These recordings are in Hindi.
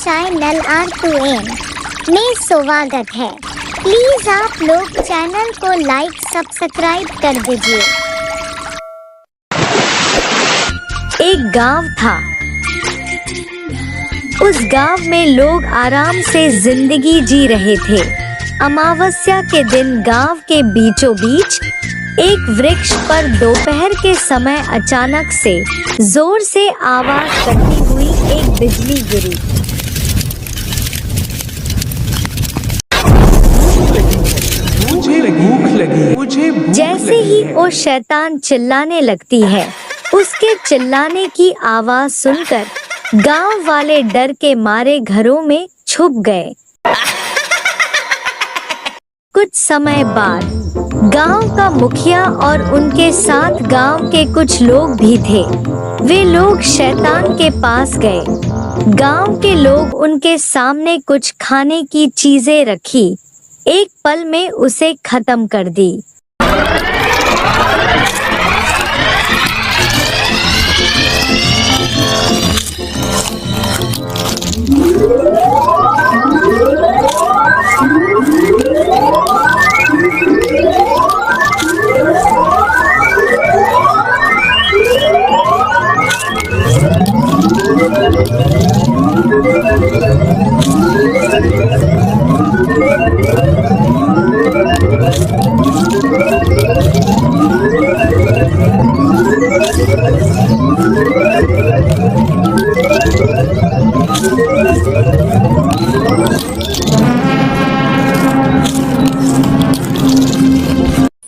चैनल R2N में स्वागत है। प्लीज आप लोग चैनल को लाइक सब्सक्राइब कर दीजिए। एक गांव था। उस गांव में लोग आराम से जिंदगी जी रहे थे। अमावस्या के दिन गांव के बीचों बीच एक वृक्ष पर दोपहर के समय अचानक से जोर से आवाज करती हुई एक बिजली गिरी। मुझे जैसे ही वो शैतान चिल्लाने लगती है, उसके चिल्लाने की आवाज सुनकर गांव वाले डर के मारे घरों में छुप गए। कुछ समय बाद गांव का मुखिया और उनके साथ गांव के कुछ लोग भी थे। वे लोग शैतान के पास गए। गांव के लोग उनके सामने कुछ खाने की चीजें रखी। एक पल में उसे खत्म कर दी।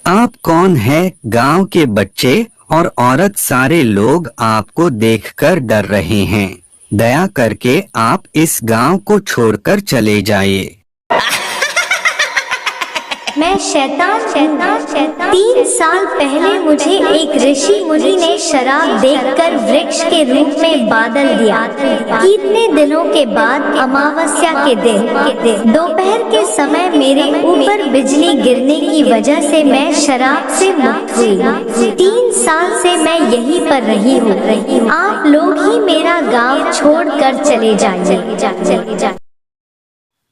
आप कौन है? गांव के बच्चे और औरत सारे लोग आपको देखकर डर रहे हैं। दया करके आप इस गांव को छोड़कर चले जाइए। मैं शैतान 3 साल पहले मुझे एक ऋषि मुनि ने शराब देकर वृक्ष के रूप में बादल दिया। कितने दिनों के बाद अमावस्या के दिन दोपहर के समय मेरे ऊपर बिजली गिरने की वजह से मैं शराब से मुक्त हुई। 3 साल से मैं यहीं पर रही हूँ। आप लोग ही मेरा गाँव छोड़कर चले जाइए।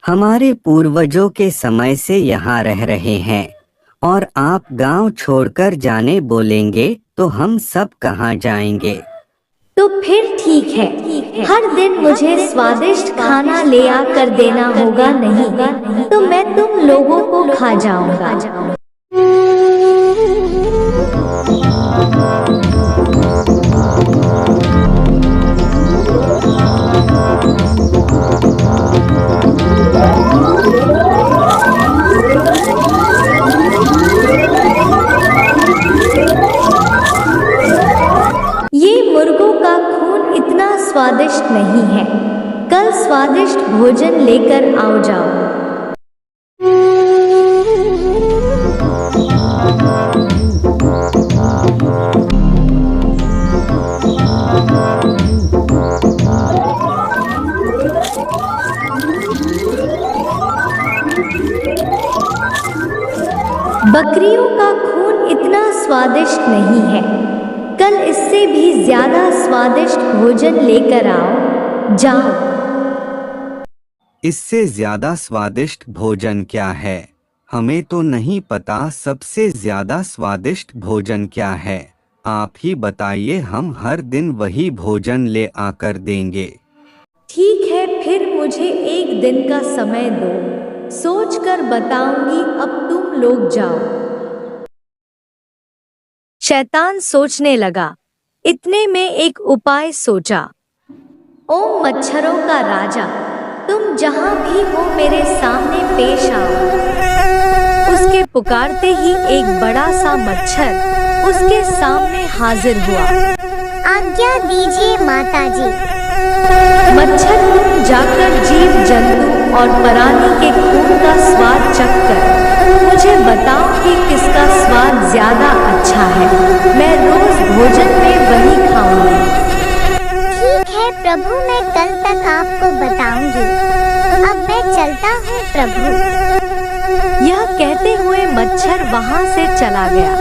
हमारे पूर्वजों के समय से यहाँ रह रहे हैं और आप गांव छोड़कर जाने बोलेंगे तो हम सब कहाँ जाएंगे? तो फिर ठीक है, हर दिन मुझे स्वादिष्ट खाना ले आकर देना होगा, नहीं तो मैं तुम लोगों को खा जाऊंगा। स्वादिष्ट नहीं है। कल स्वादिष्ट भोजन लेकर आओ जाओ। बकरियों का खून इतना स्वादिष्ट नहीं है। कल इससे भी ज्यादा स्वादिष्ट भोजन लेकर आओ जाओ। इससे ज्यादा स्वादिष्ट भोजन क्या है? हमें तो नहीं पता सबसे ज्यादा स्वादिष्ट भोजन क्या है। आप ही बताइए, हम हर दिन वही भोजन ले आकर देंगे। ठीक है, फिर मुझे एक दिन का समय दो, सोचकर बताऊंगी। अब तुम लोग जाओ। शैतान सोचने लगा। इतने में एक उपाय सोचा। ओ मच्छरों का राजा, तुम जहां भी हो मेरे सामने पेश आओ। उसके पुकारते ही एक बड़ा सा मच्छर उसके सामने हाजिर हुआ। आज्ञा दीजिए माताजी। मच्छर, तुम जाकर जीव जंतु और प्राणी के खून का स्वाद चखकर मुझे बताओ कि किसका स्वाद ज्यादा अच्छा है। मैं रोज भोजन में वही खाऊंगी। ठीक है प्रभु, मैं कल तक आपको बताऊंगी। अब मैं चलता हूँ प्रभु। यह कहते हुए मच्छर वहां से चला गया।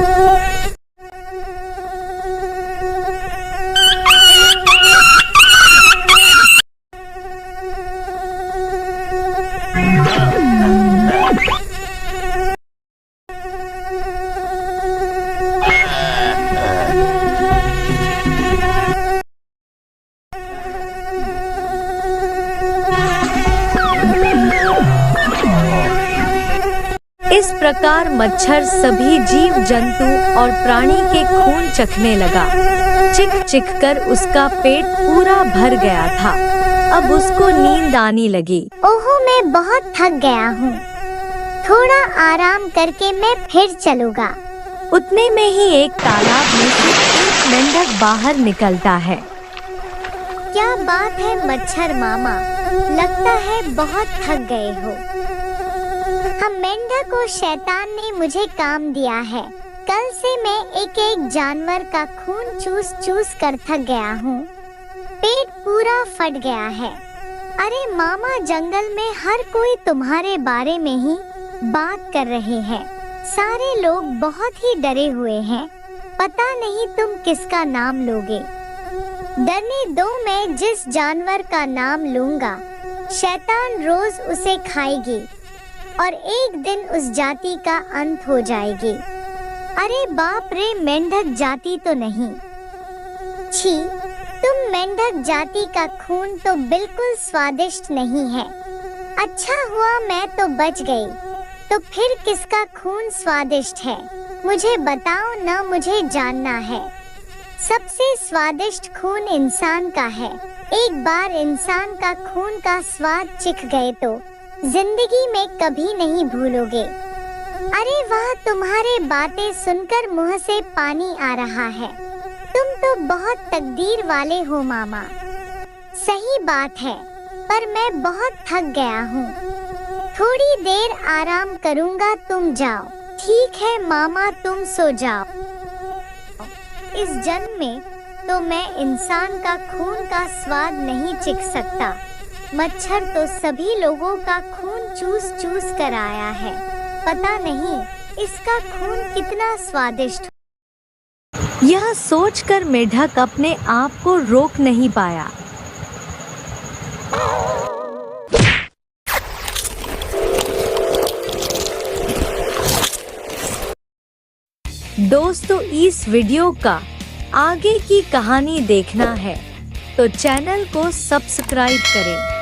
प्रकार मच्छर सभी जीव जंतु और प्राणी के खून चखने लगा। चिख चिख कर उसका पेट पूरा भर गया था। अब उसको नींद आने लगी। ओहो, मैं बहुत थक गया हूँ, थोड़ा आराम करके मैं फिर चलूँगा। उतने में ही एक तालाब में से एक मेंढक बाहर निकलता है। क्या बात है मच्छर मामा, लगता है बहुत थक गए हो। हम मेंढक और शैतान ने मुझे काम दिया है। कल से मैं एक एक जानवर का खून चूस चूस कर थक गया हूँ, पेट पूरा फट गया है। अरे मामा, जंगल में हर कोई तुम्हारे बारे में ही बात कर रहे हैं। सारे लोग बहुत ही डरे हुए हैं, पता नहीं तुम किसका नाम लोगे। डरने दो, मैं जिस जानवर का नाम लूंगा शैतान रोज उसे खाएगी और एक दिन उस जाति का अंत हो जाएगी। अरे बाप रे, मेंढक जाति तो नहीं। छी, तुम मेंढक जाति का खून तो बिल्कुल स्वादिष्ट नहीं है। अच्छा हुआ मैं तो बच गई। तो फिर किसका खून स्वादिष्ट है, मुझे बताओ ना, मुझे जानना है। सबसे स्वादिष्ट खून इंसान का है। एक बार इंसान का खून का स्वाद चिख गए तो जिंदगी में कभी नहीं भूलोगे। अरे वाह, तुम्हारे बातें सुनकर मुंह से पानी आ रहा है। तुम तो बहुत तकदीर वाले हो मामा। सही बात है, पर मैं बहुत थक गया हूँ, थोड़ी देर आराम करूँगा, तुम जाओ। ठीक है मामा, तुम सो जाओ। इस जन्म में तो मैं इंसान का खून का स्वाद नहीं चिख सकता। मच्छर तो सभी लोगों का खून चूस चूस कर आया है, पता नहीं इसका खून कितना स्वादिष्ट। यह सोचकर मेढक अपने आप को रोक नहीं पाया। दोस्तों, इस वीडियो का आगे की कहानी देखना है तो चैनल को सब्सक्राइब करें।